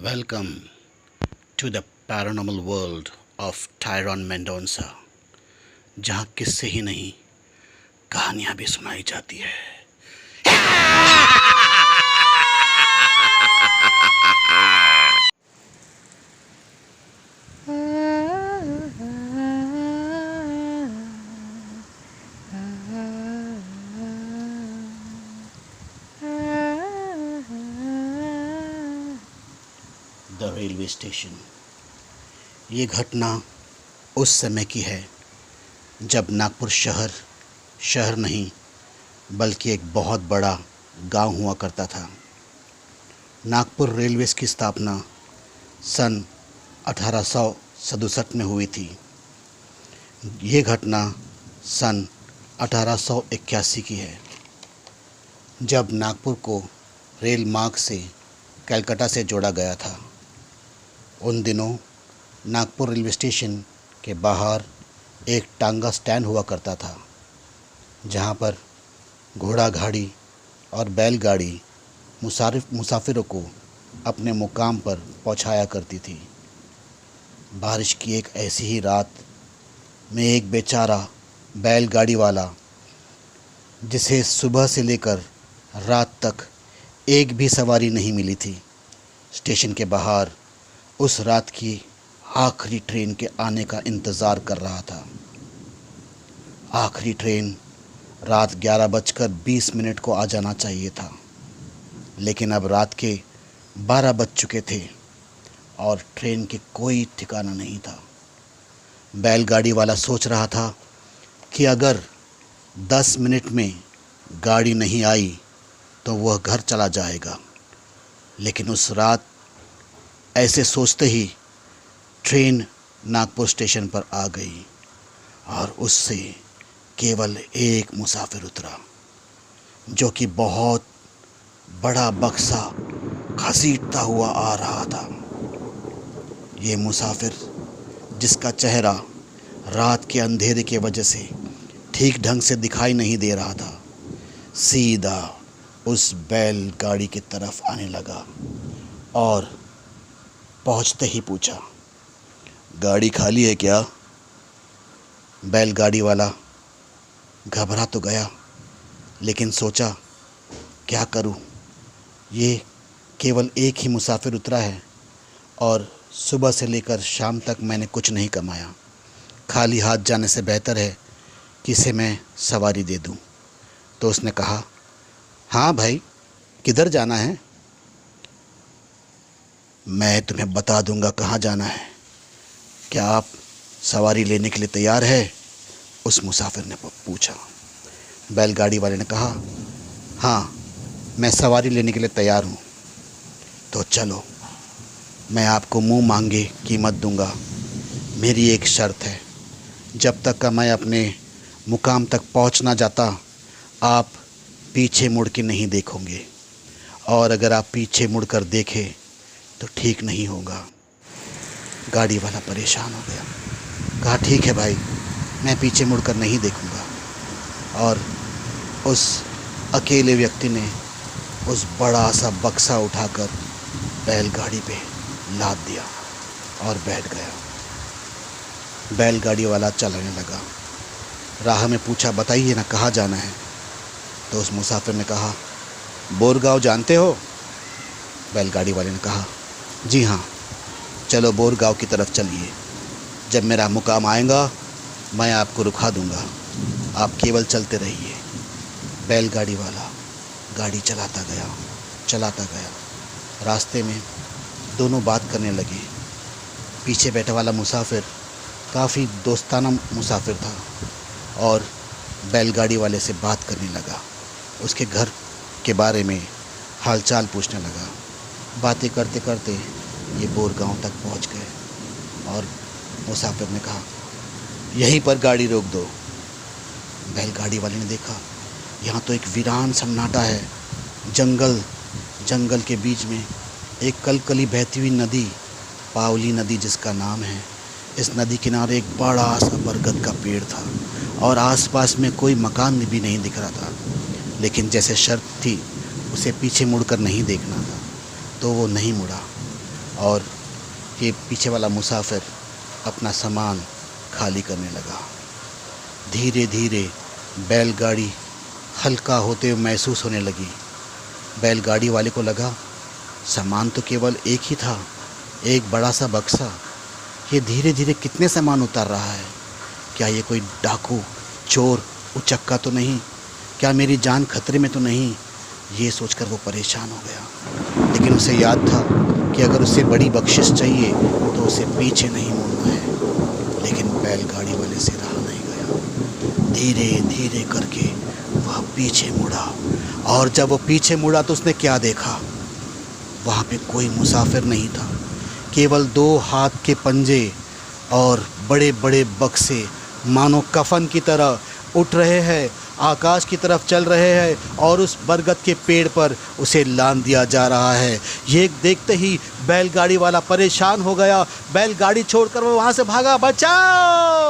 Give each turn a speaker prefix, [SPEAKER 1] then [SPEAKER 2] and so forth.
[SPEAKER 1] Welcome to the paranormal world of Tyrone Mendonça, जहाँ किस्से ही नहीं कहानियाँ भी सुनाई जाती है। The railway station. ये घटना उस समय की है जब नागपुर शहर नहीं बल्कि एक बहुत बड़ा गांव हुआ करता था। नागपुर रेलवेज़ की स्थापना सन 1867 में हुई थी। ये घटना सन 1881 की है, जब नागपुर को रेल मार्ग से कलकत्ता से जोड़ा गया था। उन दिनों नागपुर रेलवे स्टेशन के बाहर एक टांगा स्टैंड हुआ करता था, जहाँ पर घोड़ा गाड़ी और बैलगाड़ी मुसाफिरों को अपने मुकाम पर पहुँचाया करती थी। बारिश की एक ऐसी ही रात में एक बेचारा बैलगाड़ी वाला, जिसे सुबह से लेकर रात तक एक भी सवारी नहीं मिली थी, स्टेशन के बाहर उस रात की आखिरी ट्रेन के आने का इंतज़ार कर रहा था। आखिरी ट्रेन रात 11:20 को आ जाना चाहिए था, लेकिन अब रात के 12 बज चुके थे और ट्रेन के कोई ठिकाना नहीं था। बैलगाड़ी वाला सोच रहा था कि अगर 10 मिनट में गाड़ी नहीं आई तो वह घर चला जाएगा, लेकिन उस रात ऐसे सोचते ही ट्रेन नागपुर स्टेशन पर आ गई और उससे केवल एक मुसाफिर उतरा, जो कि बहुत बड़ा बक्सा घसीटता हुआ आ रहा था। ये मुसाफिर, जिसका चेहरा रात के अंधेरे की वजह से ठीक ढंग से दिखाई नहीं दे रहा था, सीधा उस बैलगाड़ी की तरफ आने लगा और पहुंचते ही पूछा, गाड़ी खाली है क्या? बैलगाड़ी वाला घबरा तो गया, लेकिन सोचा क्या करूं, ये केवल एक ही मुसाफिर उतरा है और सुबह से लेकर शाम तक मैंने कुछ नहीं कमाया। खाली हाथ जाने से बेहतर है कि इसे मैं सवारी दे दूं। तो उसने कहा, हाँ भाई, किधर जाना है? मैं तुम्हें बता दूंगा कहाँ जाना है। क्या आप सवारी लेने के लिए तैयार है? उस मुसाफिर ने पूछा। बैलगाड़ी वाले ने कहा, हाँ, मैं सवारी लेने के लिए तैयार हूँ। तो चलो, मैं आपको मुंह मांगे कीमत दूंगा। मेरी एक शर्त है, जब तक का मैं अपने मुकाम तक पहुँच ना जाता, आप पीछे मुड़ के नहीं देखोगे, और अगर आप पीछे मुड़कर देखें तो ठीक नहीं होगा। गाड़ी वाला परेशान हो गया, कहा, ठीक है भाई, मैं पीछे मुड़कर नहीं देखूंगा। और उस अकेले व्यक्ति ने उस बड़ा सा बक्सा उठाकर बैलगाड़ी पे लाद दिया और बैठ गया। बैलगाड़ी वाला चलने लगा। राह में पूछा, बताइए ना, कहाँ जाना है? तो उस मुसाफिर ने कहा, बोरगांव जानते हो? बैलगाड़ी वाले ने कहा, जी हाँ, चलो बोरगांव की तरफ चलिए। जब मेरा मुकाम आएगा मैं आपको रुका दूंगा, आप केवल चलते रहिए। बैलगाड़ी वाला गाड़ी चलाता गया। रास्ते में दोनों बात करने लगे। पीछे बैठा वाला मुसाफिर काफ़ी दोस्ताना मुसाफिर था और बैलगाड़ी वाले से बात करने लगा। उसके घर के बारे में हालचाल पूछने लगा। बातें करते करते ये बोरगांव तक पहुंच गए और मुसाफिर ने कहा, यहीं पर गाड़ी रोक दो। बैलगाड़ी वाले ने देखा, यहाँ तो एक वीरान सन्नाटा है। जंगल के बीच में एक कलकली बहती हुई नदी, पावली नदी जिसका नाम है। इस नदी किनारे एक बड़ा सा बरगद का पेड़ था और आसपास में कोई मकान भी नहीं दिख रहा था, लेकिन जैसे शर्त थी उसे पीछे मुड़कर नहीं देखना था, तो वो नहीं मुड़ा और ये पीछे वाला मुसाफिर अपना सामान खाली करने लगा। धीरे धीरे बैलगाड़ी हल्का होते हुए महसूस होने लगी। बैलगाड़ी वाले को लगा सामान तो केवल एक ही था, एक बड़ा सा बक्सा। ये धीरे धीरे कितने सामान उतार रहा है? क्या ये कोई डाकू, चोर, उचक्का तो नहीं? क्या मेरी जान खतरे में तो नहीं? ये सोचकर वो परेशान हो गया। लेकिन उसे याद था कि अगर उसे बड़ी बख्शिश चाहिए तो उसे पीछे नहीं मुड़ना है। लेकिन बैलगाड़ी वाले से रहा नहीं गया। धीरे धीरे करके वह पीछे मुड़ा, और जब वो पीछे मुड़ा तो उसने क्या देखा? वहाँ पे कोई मुसाफिर नहीं था, केवल 2 हाथ के पंजे और बड़े बड़े बक्से मानो कफन की तरह उठ रहे हैं, आकाश की तरफ चल रहे हैं और उस बरगद के पेड़ पर उसे लाद दिया जा रहा है। ये देखते ही बैलगाड़ी वाला परेशान हो गया। बैलगाड़ी छोड़कर वो वहाँ से भागा। बचाओ!